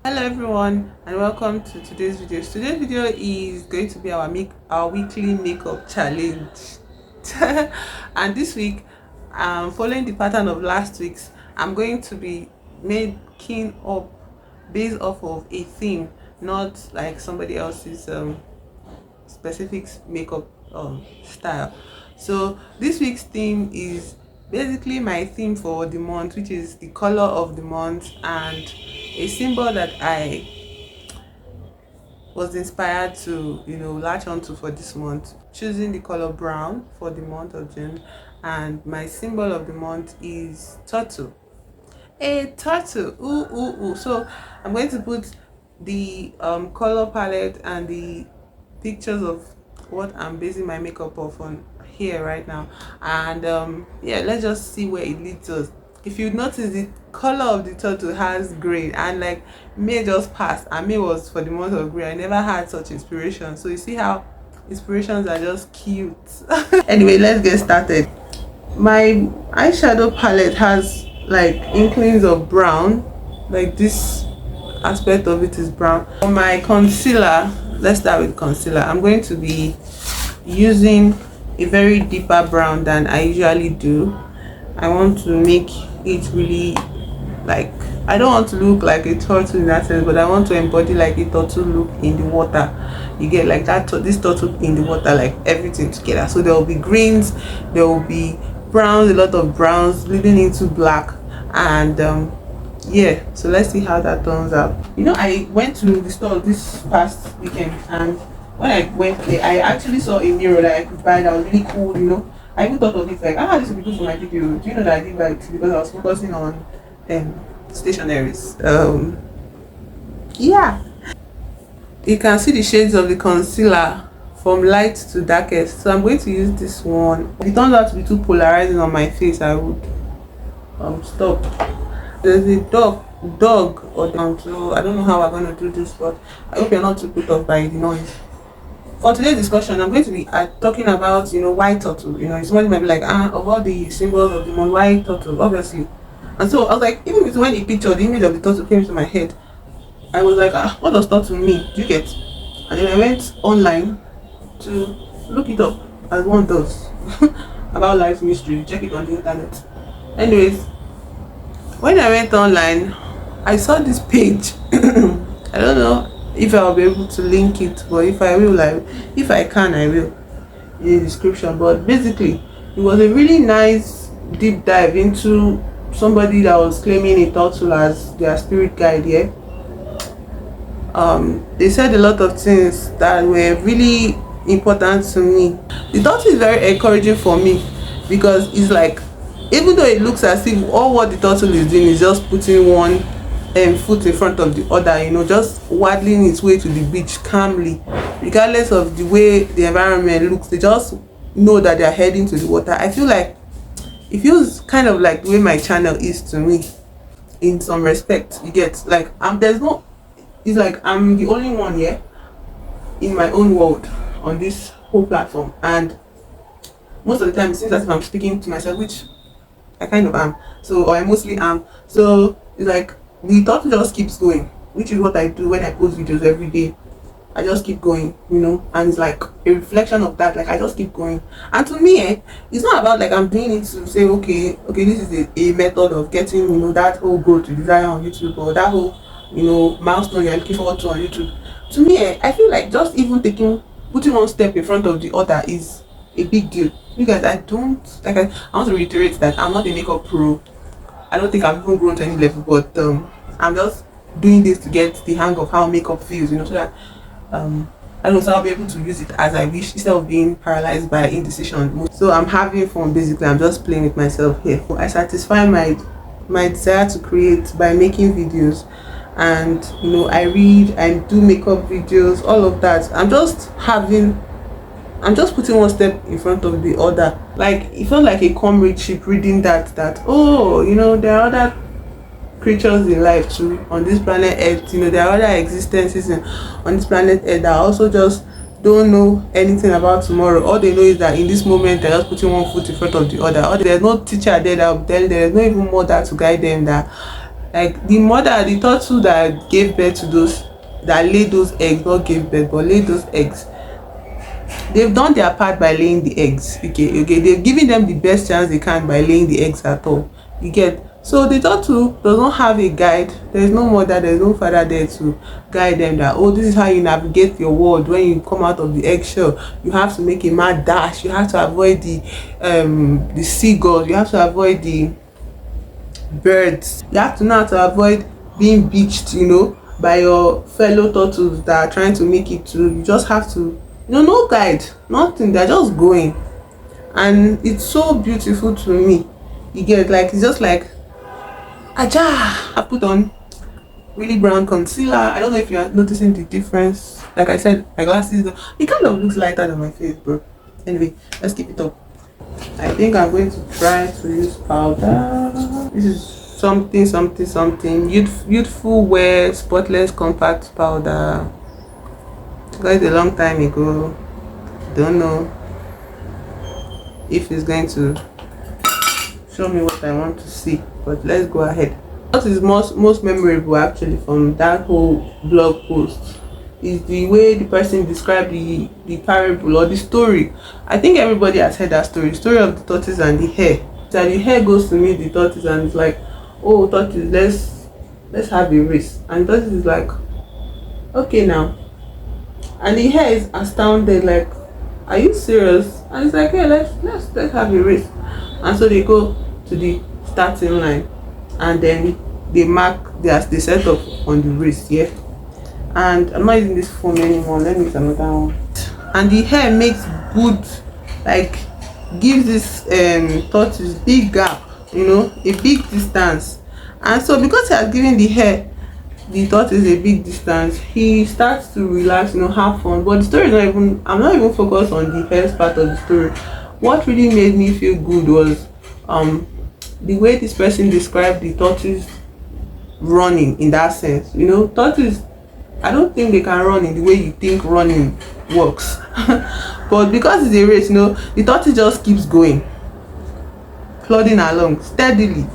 Hello everyone and welcome to today's video. Today's video is going to be our weekly makeup challenge. And this week, following the pattern of last week's, I'm going to be making up based off of a theme, not like somebody else's specific makeup style. So this week's theme is basically my theme for the month, which is the color of the month, and a symbol that I was inspired to latch onto for this month, choosing the color brown for the month of June. And my symbol of the month is turtle, a turtle. Ooh. So I'm going to put the color palette and the pictures of what I'm basing my makeup off on here right now, and yeah, let's just see where it leads us. If you notice, the color of the turtle has gray, and like May just passed and May was for the month of gray. I never had such inspiration, so you see how inspirations are just cute. Anyway, let's get started. My eyeshadow palette has like inklings of brown, like this aspect of it is brown. For my concealer, let's start with concealer. I'm going to be using a very deeper brown than I usually do. I want to make it really, like, I don't want to look like a turtle in that sense, but I want to embody like a turtle look in the water. You get like that, this turtle in the water, like everything together. So there will be greens, there will be browns, a lot of browns leading into black, and yeah, so let's see how that turns out. I went to the store this past weekend, and when I went there, I actually saw a mirror that I could buy that was really cool. I even thought of it like, this will be good for my video. Do you know that I did that because I was focusing on stationaries. Yeah, you can see the shades of the concealer from light to darkest. So I'm going to use this one. If it turns out to be too polarizing on my face, I would stop. There's a dog or down, so I don't know how we're going to do this, but I hope you're not too put off by the noise. For today's discussion, I'm going to be talking about why turtle. Somebody might be like, of all the symbols of the month, why turtle, obviously. And so I was like, even when the image of the turtle came to my head, I was like, what does turtle mean? Do you get? And then I went online to look it up, as one does, about life mystery. Check it on the internet. Anyways, when I went online, I saw this page. I don't know if I'll be able to link it, but if I will, if I can, I will in the description. But basically, it was a really nice deep dive into somebody that was claiming a turtle as their spirit guide. Yeah, they said a lot of things that were really important to me. The turtle is very encouraging for me because it's like, even though it looks as if all what the turtle is doing is just putting one foot in front of the other, just waddling its way to the beach calmly, regardless of the way the environment looks. They just know that they're heading to the water. I feel like it feels kind of like the way my channel is to me, in some respect. You get, like, it's like I'm the only one here in my own world on this whole platform, and most of the time it seems as if I'm speaking to myself, which I kind of am, or I mostly am. So it's like the thought just keeps going, which is what I do when I post videos every day. I just keep going, and it's like a reflection of that. Like, I just keep going. And to me, it's not about like I'm doing it to say, okay, this is a method of getting, that whole goal to desire on YouTube, or that whole, milestone you're looking forward to on YouTube. To me, I feel like just even putting one step in front of the other is a big deal. You guys, I want to reiterate that I'm not a makeup pro. I don't think I've even grown to any level, but I'm just doing this to get the hang of how makeup feels, so that I don't know, so I'll be able to use it as I wish instead of being paralyzed by indecision. So I'm having fun, basically. I'm just playing with myself here. I satisfy my desire to create by making videos, and I read and do makeup videos, all of that. I'm just putting one step in front of the other. Like, it felt like a comradeship reading that there are other creatures in life too on this planet Earth. There are other existences on this planet Earth that also just don't know anything about tomorrow. All they know is that in this moment they're just putting one foot in front of the other. Or there's no teacher there that will tell them, there's no even mother to guide them that Like the turtle that gave birth to those, that laid those eggs, not gave birth but laid those eggs, they've done their part by laying the eggs. Okay, they've given them the best chance they can by laying the eggs at all. You get? So the turtle does not have a guide. There's no mother, there's no father there to guide them that, oh, this is how you navigate your world when you come out of the eggshell. You have to make a mad dash, you have to avoid the seagulls, you have to avoid the birds, you have to know how to avoid being beached, by your fellow turtles that are trying to make it through. You just have to, no guide, nothing, they're just going. And it's so beautiful to me. You get? Like, it's just like, aja, I put on really brown concealer. I don't know if you're noticing the difference. Like I said, my glasses, it kind of looks lighter than my face, bro. Anyway, let's keep it up. I think I'm going to try to use powder. This is something youthful wear spotless compact powder. Got it a long time ago. Don't know if it's going to show me what I want to see, but let's go ahead. What is most memorable actually from that whole blog post is the way the person described the parable or the story. I think everybody has heard that story of the tortoise and the hare. So the hare goes to meet the tortoise and it's like, oh tortoise, let's have a race. And the tortoise is like, okay now. And the hare is astounded, like, are you serious? And it's like, hey, let's have a race. And so they go to the starting line and then they set up on the race. Yeah, and I'm not using this phone anymore, let me use another one. And the hare makes good, like, gives this tortoise big gap, a big distance. And so because he has given the tortoise a big distance, he starts to relax, have fun. But the story is I'm not even focused on the hare's part of the story. What really made me feel good was the way this person described the tortoise running, in that sense. Tortoise, I don't think they can run in the way you think running works. But because it's a race, the tortoise just keeps going, plodding along steadily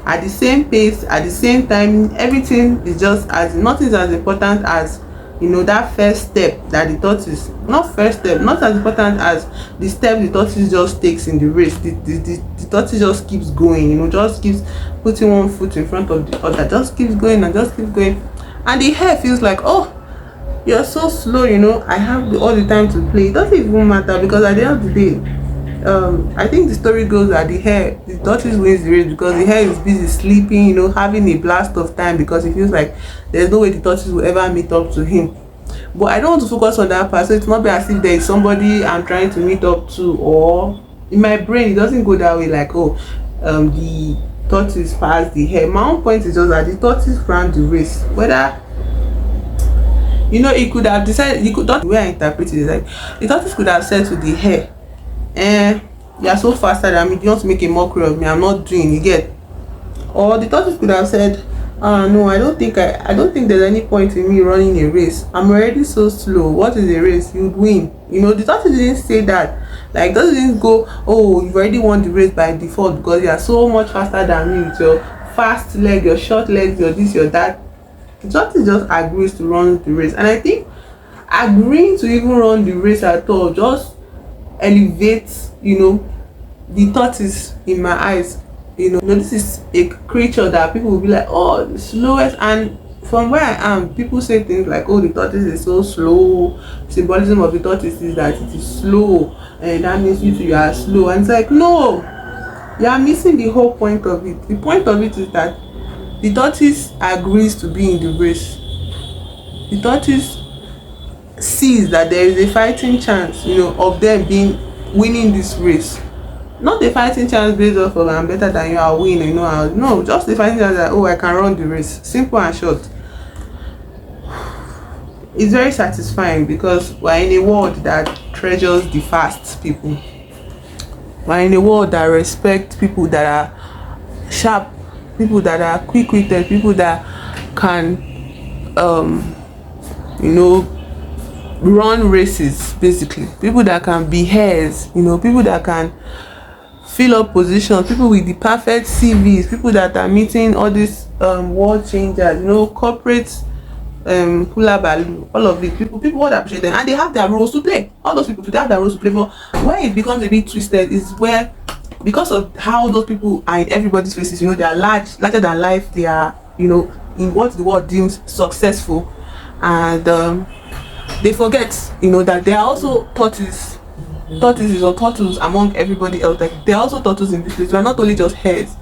at the same pace, at the same time. Everything is just nothing is as important as that first step that the tortoise, not first step, not as important as the step the tortoise just takes in the race. The tortoise just keeps going, just keeps putting one foot in front of the other, just keeps going and just keeps going. And the hare feels like, oh, you're so slow, I have all the time to play. It doesn't even matter, because at the end of the day, I think the story goes that the tortoise wins the race because the hare is busy sleeping, having a blast of time, because he feels like there's no way the tortoise will ever meet up to him. But I don't want to focus on that part, so it's not as if there is somebody I'm trying to meet up to, or in my brain it doesn't go that way, like, oh, the tortoise passed the hare. My own point is just that the tortoise ran the race. Whether he could have decided, the way I interpret it is like the tortoise could have said to the hare, you are so faster than me, do you want to make a mockery of me? I'm not doing, you get? Or the tortoise could have said, no, I don't think there's any point in me running a race. I'm already so slow. What is a race? You'd win. The tortoise didn't say that. Like, tortoise didn't go, oh, you've already won the race by default because you are so much faster than me with your fast leg, your short legs, your this, your that. The tortoise just agrees to run the race. And I think agreeing to even run the race at all just elevates, the tortoise in my eyes. This is a creature that people will be like, oh, the slowest. And from where I am, people say things like, oh, the tortoise is so slow. Symbolism of the tortoise is that it is slow, and that means you are slow. And it's like, no, you are missing the whole point of it. The point of it is that the tortoise agrees to be in the race. The tortoise sees that there is a fighting chance, of them winning this race. Not a fighting chance based off of I'm better than you, I'll win, no, just the fighting chance that, oh, I can run the race. Simple and short. It's very satisfying because we're in a world that treasures the fast people. We're in a world that respects people that are sharp, people that are quick-witted, people that can run races, basically. People that can be hares, people that can fill up positions, people with the perfect CVs, people that are meeting all these world changers, corporate hula baloo, all of it. People would appreciate them, and they have their roles to play. All those people, they have their roles to play. But where it becomes a bit twisted is where, because of how those people are in everybody's faces, they are larger than life. They are, in what the world deems successful, and they forget, that they are also tortoises or turtles among everybody else. Like, they are also turtles in this place. We are not only just hairs.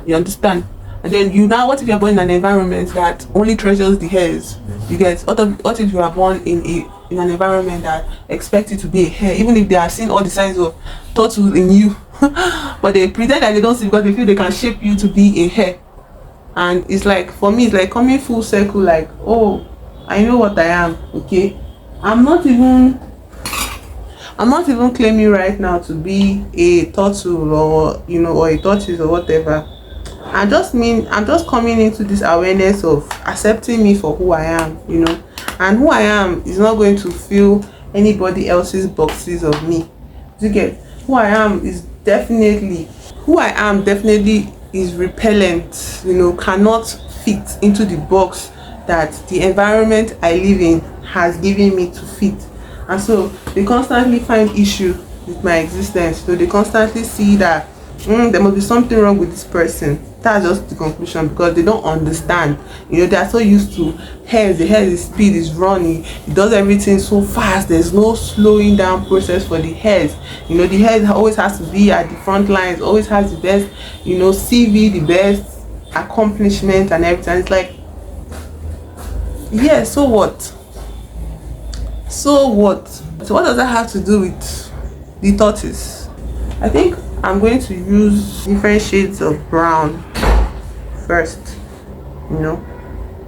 You understand? And then what if you are born in an environment that only treasures the hairs? You get, what if you are born in an environment that expects you to be a hair, even if they are seeing all the signs of turtle in you, but they pretend that they don't see because they feel they can shape you to be a hair. And it's like, for me, it's like coming full circle, like, oh, I know what I am. Okay, I'm not even claiming right now to be a turtle or or a tortoise or whatever. I'm just coming into this awareness of accepting me for who I am, and who I am is not going to fill anybody else's boxes of me. Do you get? Who I am definitely is repellent, cannot fit into the box that the environment I live in has given me to fit. And so they constantly find issue with my existence. So they constantly see that there must be something wrong with this person. That's just the conclusion, because they don't understand. They are so used to hairs. The hair is speed, is running. It does everything so fast. There's no slowing down process for the hairs. The hair always has to be at the front lines, always has the best, CV, the best accomplishment and everything. It's like, yeah, so what? So what does that have to do with the tortoise? I think I'm going to use different shades of brown first,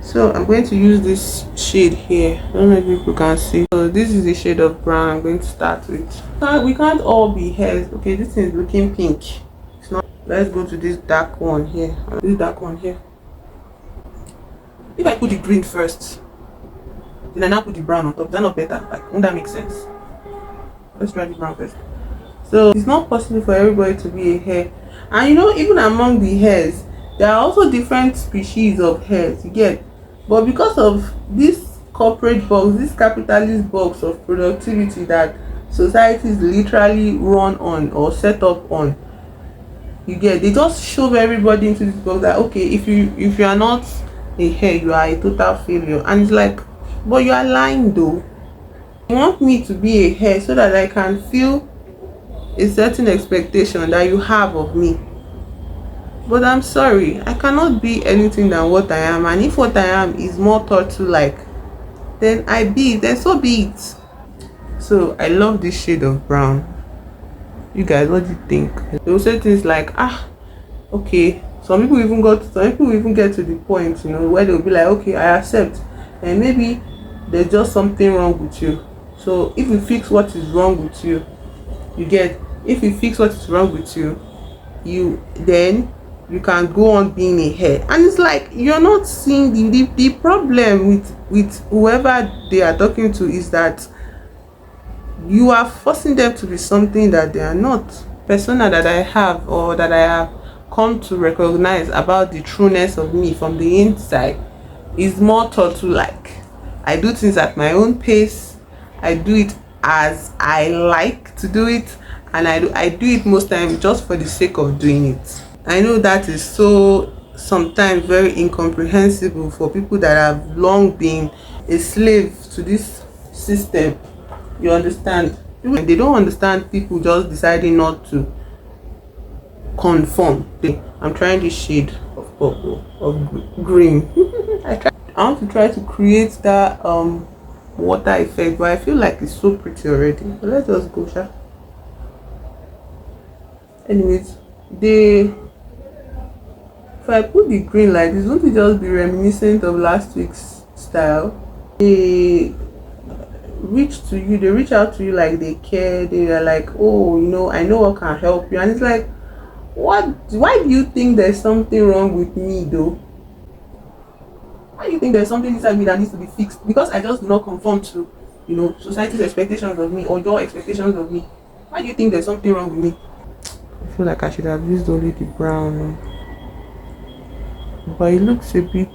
so I'm going to use this shade here. I don't know if people can see. So this is the shade of brown I'm going to start with. We can't all be hairs. Okay, this is looking pink. It's not. Let's go to this dark one here. This dark one here. If I put the green first, then I now put the brown on top, is that not better? Like, won't that make sense? Let's try the brown first. So it's not possible for everybody to be a hair. And even among the hairs, there are also different species of hairs, you get. But because of this corporate box, this capitalist box of productivity that societies literally run on or set up on, you get, they just shove everybody into this box that, okay, if you are not a hair, you are a total failure. And it's like, but you are lying though. You want me to be a hair so that I can feel a certain expectation that you have of me, but I'm sorry, I cannot be anything than what I am. And if what I am is more turtle like, then so be it. So I love this shade of brown. You guys, what do you think? They will say things like, okay, some people even get to the point, where they'll be like, okay, I accept, and maybe there's just something wrong with you. So if you fix what is wrong with you, if you fix what is wrong with you, then you can go on being a hair. And it's like, you're not seeing the problem with whoever they are talking to is that you are forcing them to be something that they are not. Persona that I have, or that I have come to recognize about the trueness of me from the inside, is more turtle like. I do things at my own pace. I do it as I like to do it, and I do it most times just for the sake of doing it. I know that is so sometimes very incomprehensible for people that have long been a slave to this system. You understand? They don't understand people just deciding not to conform. I'm trying this shade of purple, of green. I want to try to create that water effect, but I feel like it's so pretty already. But let's just go, sha. Anyways, if I put the green like this, won't it just be reminiscent of last week's style? They reach out to you like they care. They are like, oh, I know what can help you. And it's like, why do you think there's something wrong with me though? Why do you think there's something inside me that needs to be fixed? Because I just do not conform to, society's expectations of me or your expectations of me. Why do you think there's something wrong with me? I feel like I should have used only the brown, but it looks a bit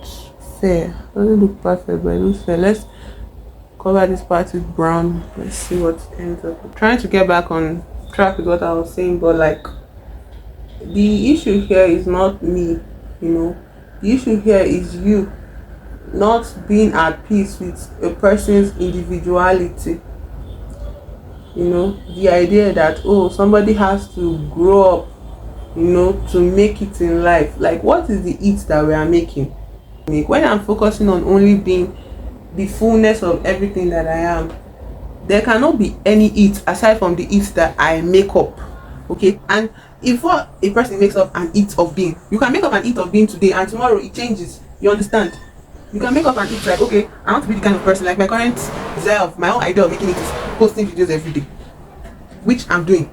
fair. Doesn't look perfect, but it looks fair. Let's cover this part with brown. Let's see what ends up. Trying to get back on track with what I was saying, but like, the issue here is not me, you know. The issue here is you not being at peace with a person's individuality. You know, the idea that, oh, somebody has to grow up, you know, to make it in life. Like, what is the it that we are making? When I'm focusing on only being the fullness of everything that I am, there cannot be any it aside from the it that I make up. Okay, and if what a person makes up an it of being, you can make up an it of being today and tomorrow it changes. You understand? You can make up an it like, okay, I want to be the kind of person, like my current desire of my own idea of making it is posting videos every day, which I'm doing,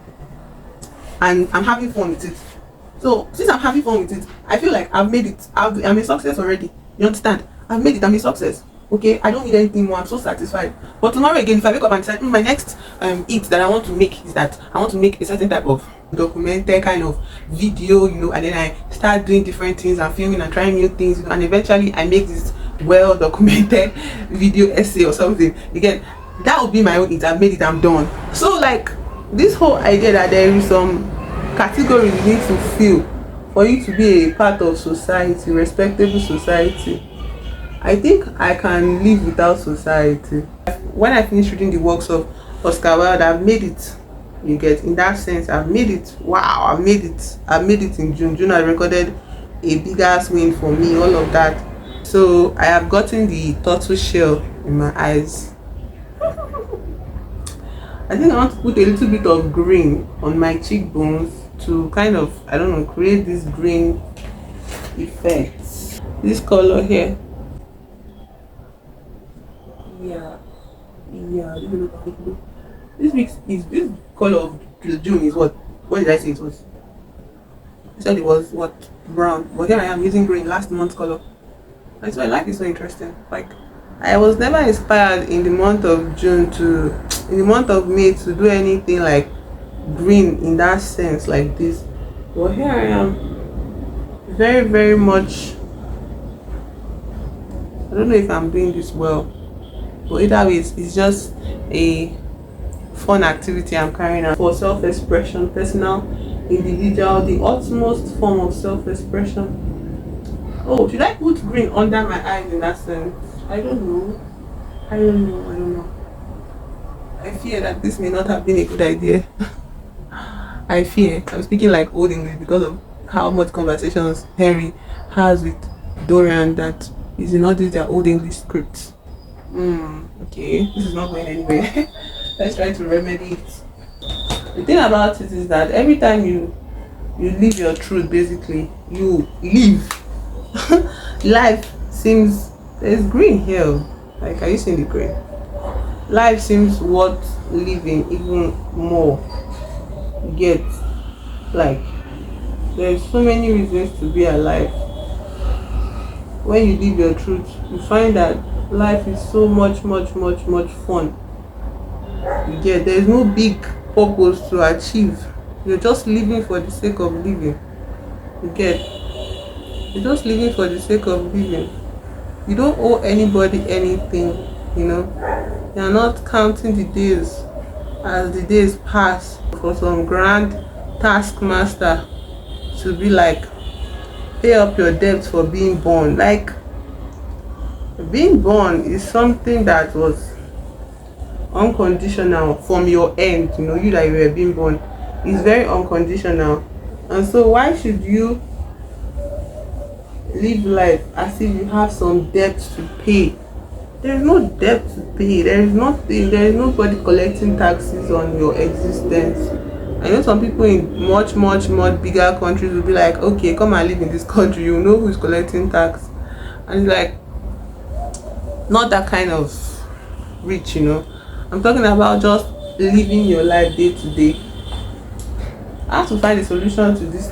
and I'm having fun with it. So since I'm having fun with it, I feel like I've made it. I'm a success already. You understand? I've made it. I'm a success. Okay, I don't need anything more. I'm so satisfied. But tomorrow again, if I wake up and decide, my next it that I want to make is that I want to make a certain type of documented kind of video, you know, and then I start doing different things and filming and trying new things, you know, and eventually I make this well documented video essay or something. Again, that would be my own it. I've made it. I'm done. So like, this whole idea that there is some category you need to fill for you to be a part of society, respectable society, I think I can live without society. When I finish reading the works of Oscar Wilde, I've made it. You get, in that sense, I've made it. Wow, I've made it. I've made it in June. June I recorded a big ass win for me, all of that. So I have gotten the turtle shell in my eyes. I think I want to put a little bit of green on my cheekbones to kind of, I don't know, create this green effect. This color here. Yeah, this color of June is what did I say it was? I said it was what, brown, but here I am using green, last month's color. That's why life is so interesting. Like, I was never inspired in the month of June to, in the month of May, to do anything like green in that sense like this. But here I am, very, very much. I don't know if I'm doing this well, but either way, it's just a fun activity I'm carrying out for self-expression, personal, individual, the utmost form of self-expression. Oh, should I put green under my eyes in that sense? I don't know. I fear that this may not have been a good idea. I fear. I'm speaking like old English because of how much conversations Henry has with Dorian that is not these their old English scripts. Okay, this is not going anywhere. Let's try to remedy it. The thing about it is that every time you live your truth, basically, you live. Life seems, there's green here. Like, are you seeing the green? Life seems worth living even more. You get, like, there's so many reasons to be alive. When you live your truth, you find that life is so much fun. You get, there's no big purpose to achieve. You're just living for the sake of living. You get, you're just living for the sake of living. You don't owe anybody anything, you know. You're not counting the days as the days pass for some grand taskmaster to be like, pay up your debts for being born. Like, being born is something that was unconditional from your end, you know. You that you were being born is very unconditional, and so why should you live life as if you have some debt to pay? There is no debt to pay. There is nothing. There is nobody collecting taxes on your existence. I know some people in much bigger countries will be like, okay, come and live in this country, you know who's collecting tax. And it's like, not that kind of rich, you know. I'm talking about just living your life day to day. I have to find a solution to this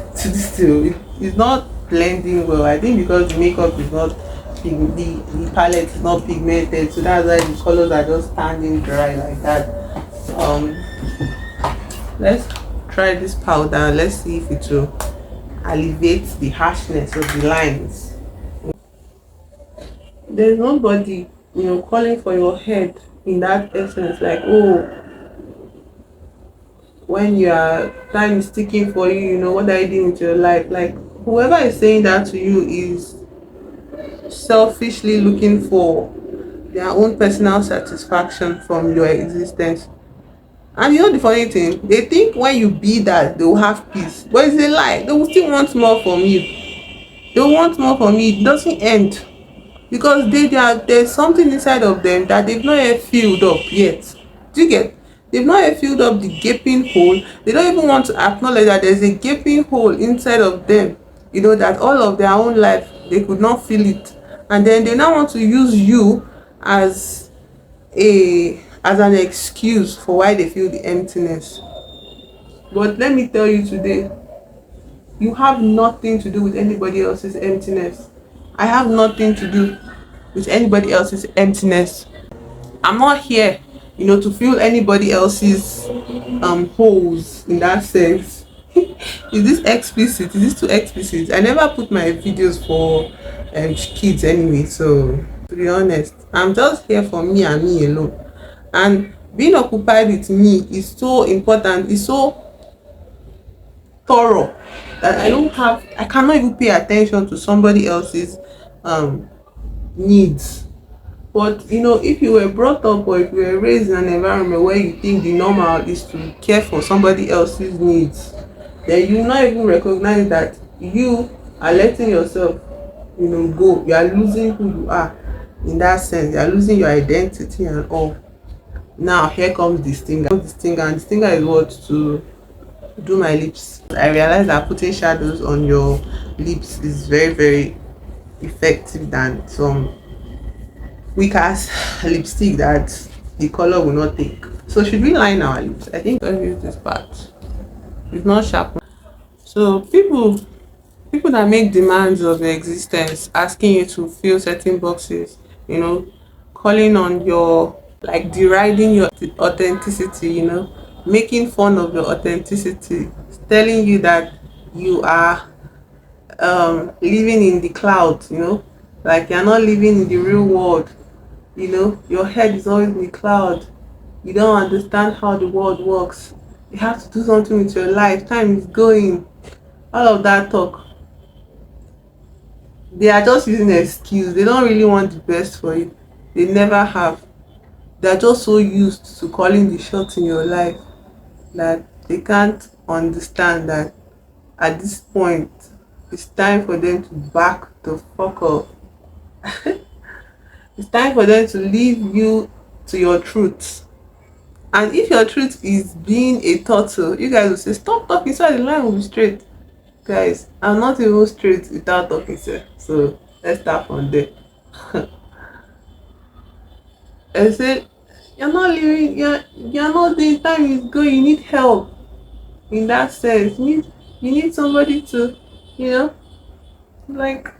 still. It's not blending well. I think because the makeup is not the palette is not pigmented, so that's why the colors are just standing dry like that. Let's try this powder. Let's see if it will alleviate the harshness of the lines. There's nobody, calling for your head in that essence, like, oh, when your time is ticking for you, what are you doing with your life? Like, whoever is saying that to you is selfishly looking for their own personal satisfaction from your existence. And the funny thing, they think when you be that, they will have peace, but it's a lie. They will still want more from you. They want more from you. It doesn't end, because there's something inside of them that they've not yet filled up yet. Do you get? They've not yet filled up the gaping hole. They don't even want to acknowledge that there's a gaping hole inside of them, that all of their own life they could not fill it, and then they now want to use you as an excuse for why they feel the emptiness. But let me tell you today, you have nothing to do with anybody else's emptiness. I have nothing to do with anybody else's emptiness. I'm not here, to fill anybody else's holes in that sense. Is this explicit? Is this too explicit? I never put my videos for kids anyway, so to be honest, I'm just here for me and me alone. And being occupied with me is so important, it's so thorough, that I cannot even pay attention to somebody else's needs. But if you were brought up, or if you were raised in an environment where you think the normal is to care for somebody else's needs, then you will not even recognize that you are letting yourself go. You are losing who you are. In that sense, you are losing your identity and all. Now here comes the stinger. And the stinger is what? To do my lips. I realized that putting shadows on your lips is very, very effective than some weak ass lipstick that the color will not take. So should we line our lips? I think I'll use this part. It's not sharp. So people that make demands of your existence, asking you to fill certain boxes, calling on your, like, deriding your authenticity, making fun of your authenticity, telling you that you are living in the clouds, like you're not living in the real world. Your head is always in the cloud. You don't understand how the world works. You have to do something with your life. Time is going. All of that talk. They are just using an excuse. They don't really want the best for you. They never have. They're just so used to calling the shots in your life that they can't understand that at this point it's time for them to back the fuck up. It's time for them to leave you to your truth. And if your truth is being a turtle, you guys will say, stop talking so the line will be straight. Guys, I'm not even straight without talking, sir. So let's start from there. I said, you're not living, you're not doing, time is going, you need help. In that sense, you need somebody to, like,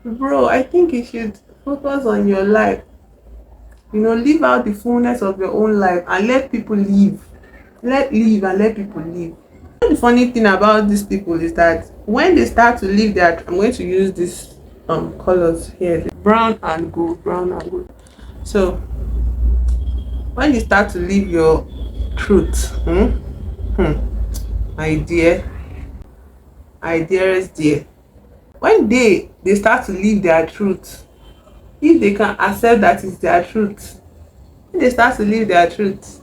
bro, I think you should focus on your life. Live out the fullness of your own life and let people live. Let people live. The funny thing about these people is that when they start to live their, I'm going to use these colors here, brown and gold. So when you start to live your truth, my dearest dear, when they start to live their truth, if they can accept that it's their truth, when they start to live their truth,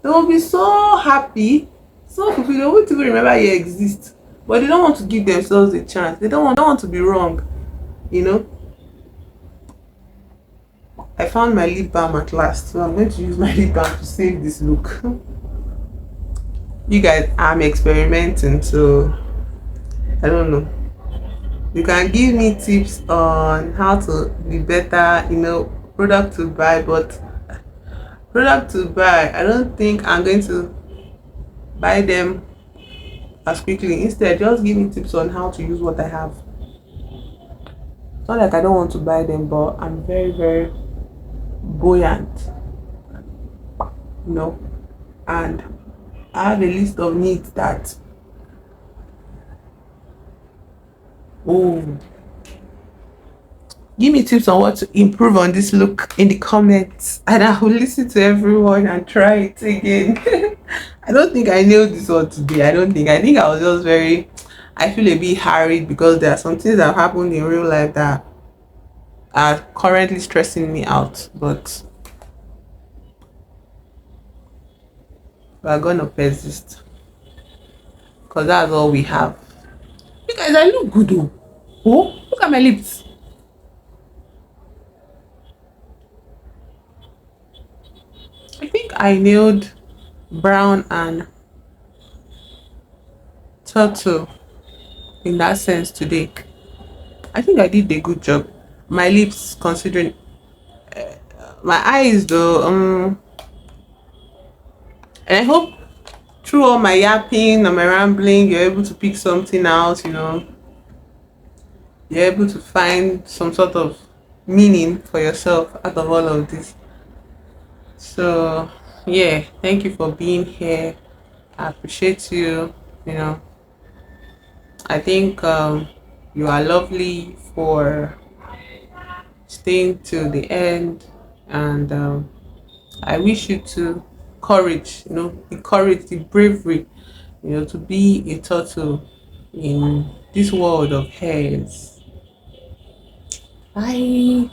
they will be so happy, so fulfilled. They won't even remember you exist, but they don't want to give themselves a chance. They don't want to be wrong. I found my lip balm at last, so I'm going to use my lip balm to save this look. You guys, I'm experimenting, so I don't know. You can give me tips on how to be better, product to buy, but product to buy, I don't think I'm going to buy them as quickly. Instead, just give me tips on how to use what I have. It's not like I don't want to buy them, but I'm very, very buoyant, and I have a list of needs that, oh, give me tips on what to improve on this look in the comments, and I will listen to everyone and try it again. I don't think I nailed this one today. I think I was just very, I feel a bit harried because there are some things that have happened in real life that are currently stressing me out, but we're gonna persist because that's all we have. You guys, I look good though. Oh, look at my lips. I think I nailed brown and turtle in that sense today. I think I did a good job. My lips, considering my eyes though, and I hope through all my yapping and my rambling, you're able to pick something out. You're able to find some sort of meaning for yourself out of all of this. So, yeah, thank you for being here. I appreciate you. You know, I think you are lovely for staying till the end, and I wish you to courage. The courage, the bravery. To be a turtle in this world of hairs. Bye.